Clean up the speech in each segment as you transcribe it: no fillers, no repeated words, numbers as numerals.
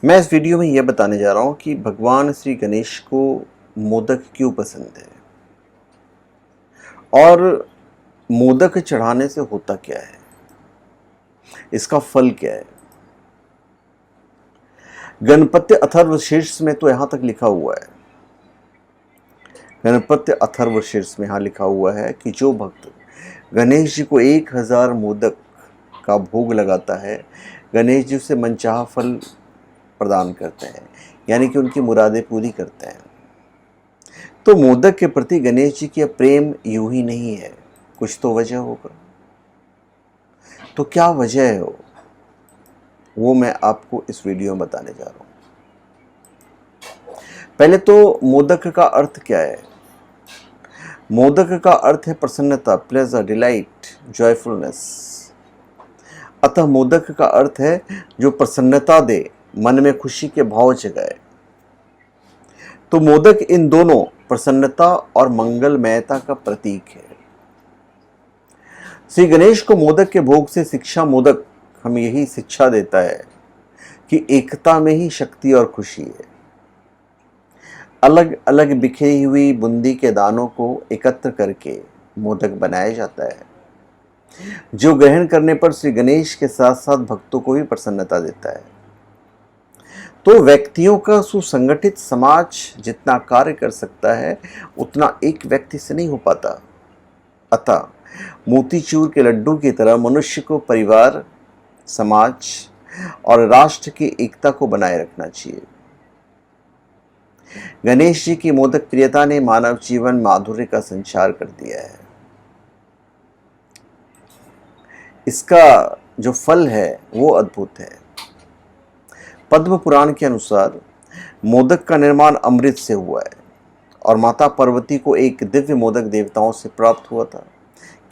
मैं इस वीडियो में यह बताने जा रहा हूं कि भगवान श्री गणेश को मोदक क्यों पसंद है और मोदक चढ़ाने से होता क्या है, इसका फल क्या है। गणपत्य अथर्वशीर्ष में तो यहां तक लिखा हुआ है, गणपत्य अथर्वशीर्ष में यहां लिखा हुआ है कि जो भक्त गणेश जी को 1000 मोदक का भोग लगाता है, गणेश जी उसे मनचाहा फल प्रदान करते हैं, यानी कि उनकी मुरादें पूरी करते हैं। तो मोदक के प्रति गणेश जी की प्रेम यूं ही नहीं है, कुछ तो वजह होगा। तो क्या वजह है वो मैं आपको इस वीडियो में बताने जा रहा हूं। पहले तो मोदक का अर्थ क्या है। मोदक का अर्थ है प्रसन्नता, प्लेजर, डिलाइट, जॉयफुलनेस। अतः मोदक का अर्थ है जो प्रसन्नता दे, मन में खुशी के भाव जगाए। तो मोदक इन दोनों, प्रसन्नता और मंगलमयता का प्रतीक है। श्री गणेश को मोदक के भोग से शिक्षा मोदक हमें यही शिक्षा देता है कि एकता में ही शक्ति और खुशी है। अलग अलग बिखरी हुई बूंदी के दानों को एकत्र करके मोदक बनाया जाता है, जो ग्रहण करने पर श्री गणेश के साथ साथ भक्तों को भी प्रसन्नता देता है। तो व्यक्तियों का सुसंगठित समाज जितना कार्य कर सकता है, उतना एक व्यक्ति से नहीं हो पाता। अतः मोतीचूर के लड्डू की तरह मनुष्य को परिवार, समाज और राष्ट्र की एकता को बनाए रखना चाहिए। गणेश जी की मोदक प्रियता ने मानव जीवन माधुर्य का संचार कर दिया है। इसका जो फल है वो अद्भुत है। पद्म पुराण के अनुसार मोदक का निर्माण अमृत से हुआ है और माता पार्वती को एक दिव्य मोदक देवताओं से प्राप्त हुआ था।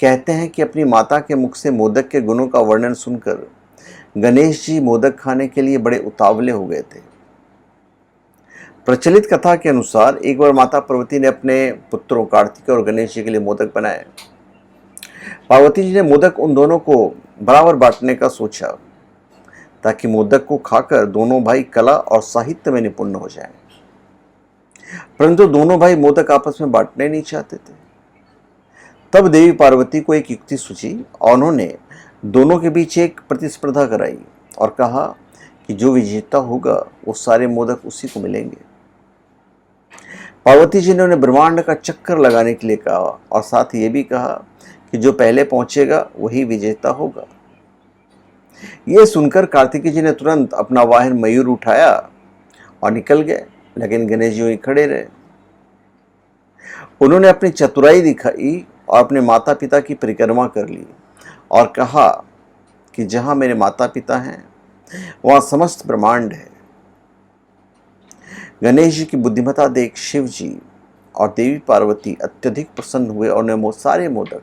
कहते हैं कि अपनी माता के मुख से मोदक के गुणों का वर्णन सुनकर गणेश जी मोदक खाने के लिए बड़े उतावले हो गए थे। प्रचलित कथा के अनुसार एक बार माता पार्वती ने अपने पुत्रों कार्तिक और गणेश जी के लिए मोदक बनाए। पार्वती जी ने मोदक उन दोनों को बराबर बांटने का सोचा, ताकि मोदक को खाकर दोनों भाई कला और साहित्य में निपुण हो जाएं। परंतु दोनों भाई मोदक आपस में बांटने नहीं चाहते थे। तब देवी पार्वती को एक युक्ति सूझी और उन्होंने दोनों के बीच एक प्रतिस्पर्धा कराई और कहा कि जो विजेता होगा वो सारे मोदक उसी को मिलेंगे। पार्वती जी ने उन्हें ब्रह्मांड का चक्कर लगाने के लिए कहा और साथ ये भी कहा कि जो पहले पहुंचेगा वही विजेता होगा। यह सुनकर कार्तिकेय जी ने तुरंत अपना वाहन मयूर उठाया और निकल गए, लेकिन गणेश जी वहीं खड़े रहे। उन्होंने अपनी चतुराई दिखाई और अपने माता पिता की परिक्रमा कर ली और कहा कि जहां मेरे माता पिता हैं वहां समस्त ब्रह्मांड है। गणेश जी की बुद्धिमत्ता देख शिव जी और देवी पार्वती अत्यधिक प्रसन्न हुए और उन्हें सारे मोदक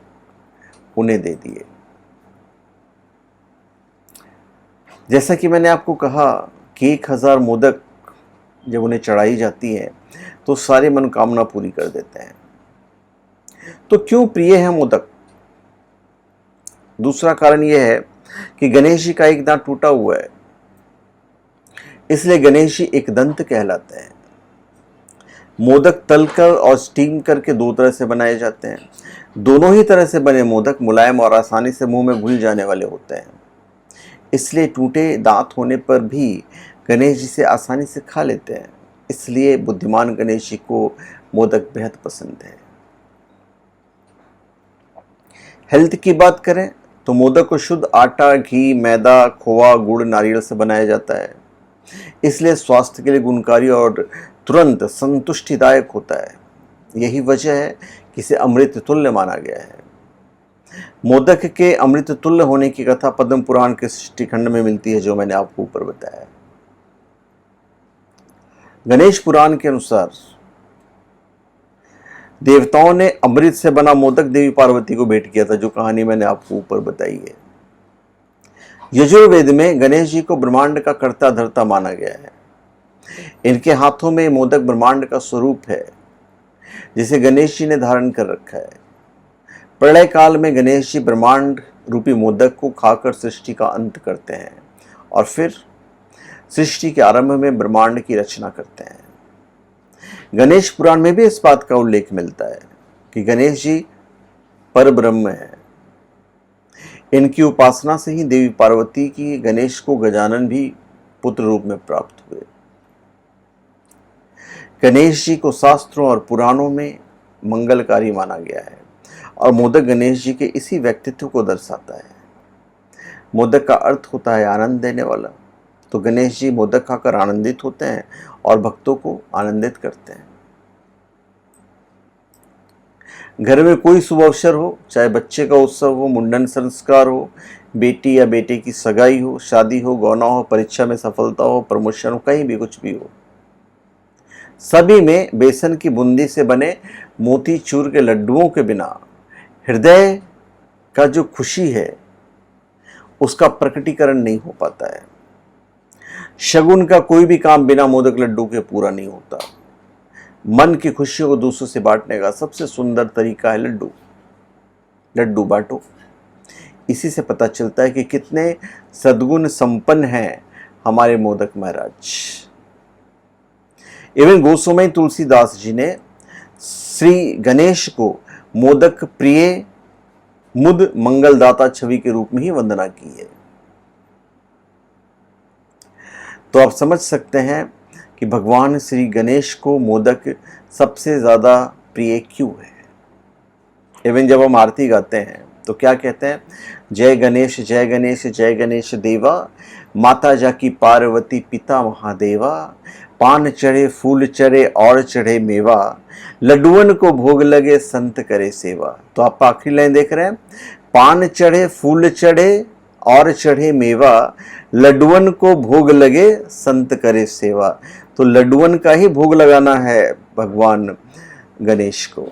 उन्हें दे दिए। जैसा कि मैंने आपको कहा कि 1000 मोदक जब उन्हें चढ़ाई जाती है तो सारी मनोकामना पूरी कर देते हैं। तो क्यों प्रिय है मोदक? दूसरा कारण यह है कि गणेश जी का एक दांत टूटा हुआ है, इसलिए गणेश जी एक दंत कहलाते हैं। मोदक तलकर और स्टीम करके दो तरह से बनाए जाते हैं। दोनों ही तरह से बने मोदक मुलायम और आसानी से मुंह में घुल जाने वाले होते हैं, इसलिए टूटे दांत होने पर भी गणेश जी से आसानी से खा लेते हैं। इसलिए बुद्धिमान गणेश जी को मोदक बेहद पसंद है। हेल्थ की बात करें तो मोदक को शुद्ध आटा, घी, मैदा, खोआ, गुड़, नारियल से बनाया जाता है, इसलिए स्वास्थ्य के लिए गुणकारी और तुरंत संतुष्टिदायक होता है। यही वजह है कि इसे अमृत तुल्य माना गया है। मोदक के अमृत तुल्य होने की कथा पद्म पुराण के सृष्टि खंड में मिलती है, जो मैंने आपको ऊपर बताया। गणेश पुराण के अनुसार देवताओं ने अमृत से बना मोदक देवी पार्वती को भेंट किया था, जो कहानी मैंने आपको ऊपर बताई है। यजुर्वेद में गणेश जी को ब्रह्मांड का कर्ता धर्ता माना गया है। इनके हाथों में मोदक ब्रह्मांड का स्वरूप है, जिसे गणेश जी ने धारण कर रखा है। प्रलय काल में गणेश जी ब्रह्मांड रूपी मोदक को खाकर सृष्टि का अंत करते हैं और फिर सृष्टि के आरंभ में ब्रह्मांड की रचना करते हैं। गणेश पुराण में भी इस बात का उल्लेख मिलता है कि गणेश जी परब्रह्म है। इनकी उपासना से ही देवी पार्वती की गणेश को गजानन भी पुत्र रूप में प्राप्त हुए। गणेश जी को शास्त्रों और पुराणों में मंगलकारी माना गया है और मोदक गणेश जी के इसी व्यक्तित्व को दर्शाता है। मोदक का अर्थ होता है आनंद देने वाला, तो गणेश जी मोदक खाकर आनंदित होते हैं और भक्तों को आनंदित करते हैं। घर में कोई शुभ अवसर हो, चाहे बच्चे का उत्सव हो, मुंडन संस्कार हो, बेटी या बेटे की सगाई हो, शादी हो, गौना हो, परीक्षा में सफलता हो, प्रमोशन हो, कहीं भी कुछ भी हो, सभी में बेसन की बूंदी से बने मोतीचूर के लड्डुओं के बिना हृदय का जो खुशी है उसका प्रकटीकरण नहीं हो पाता है। शगुन का कोई भी काम बिना मोदक लड्डू के पूरा नहीं होता। मन की खुशियों को दूसरों से बांटने का सबसे सुंदर तरीका है लड्डू। लड्डू बांटो। इसी से पता चलता है कि कितने सद्गुण संपन्न हैं हमारे मोदक महाराज। एवं गोस्वामी तुलसीदास जी ने श्री गणेश को मोदक प्रिय मुद मंगलदाता छवि के रूप में ही वंदना की है। तो आप समझ सकते हैं कि भगवान श्री गणेश को मोदक सबसे ज़्यादा प्रिय क्यों है। एवं जब हम आरती गाते हैं तो क्या कहते हैं, जय गणेश जय गणेश जय गणेश देवा, माता जाकी पार्वती पिता महादेवा, पान चढ़े फूल चढ़े और चढ़े मेवा, लड्डुअन को भोग लगे संत करे सेवा। तो आप आखिरी लाइन देख रहे हैं, पान चढ़े फूल चढ़े और चढ़े मेवा, लड्डुअन को भोग लगे संत करे सेवा। तो लड्डुअन का ही भोग लगाना है भगवान गणेश को।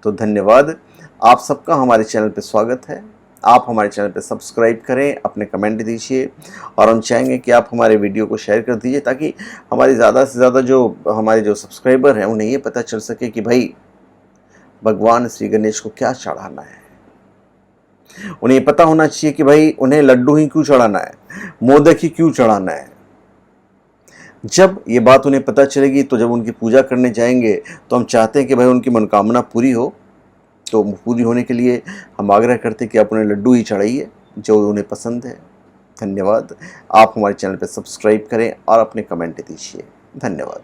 तो धन्यवाद, आप सबका हमारे चैनल पे स्वागत है। आप हमारे चैनल पे सब्सक्राइब करें, अपने कमेंट दीजिए और हम चाहेंगे कि आप हमारे वीडियो को शेयर कर दीजिए ताकि हमारी ज़्यादा से ज़्यादा हमारे जो सब्सक्राइबर हैं उन्हें ये पता चल सके कि भाई भगवान श्री गणेश को क्या चढ़ाना है। उन्हें ये पता होना चाहिए कि भाई उन्हें लड्डू ही क्यों चढ़ाना है, मोदक ही क्यों चढ़ाना है। जब ये बात उन्हें पता चलेगी तो जब उनकी पूजा करने जाएंगे तो हम चाहते हैं कि भाई उनकी मनोकामना पूरी हो। तो पूरी होने के लिए हम आग्रह करते हैं कि आप उन्हें लड्डू ही चढ़ाइए जो उन्हें पसंद है। धन्यवाद, आप हमारे चैनल पर सब्सक्राइब करें और अपने कमेंट दीजिए। धन्यवाद।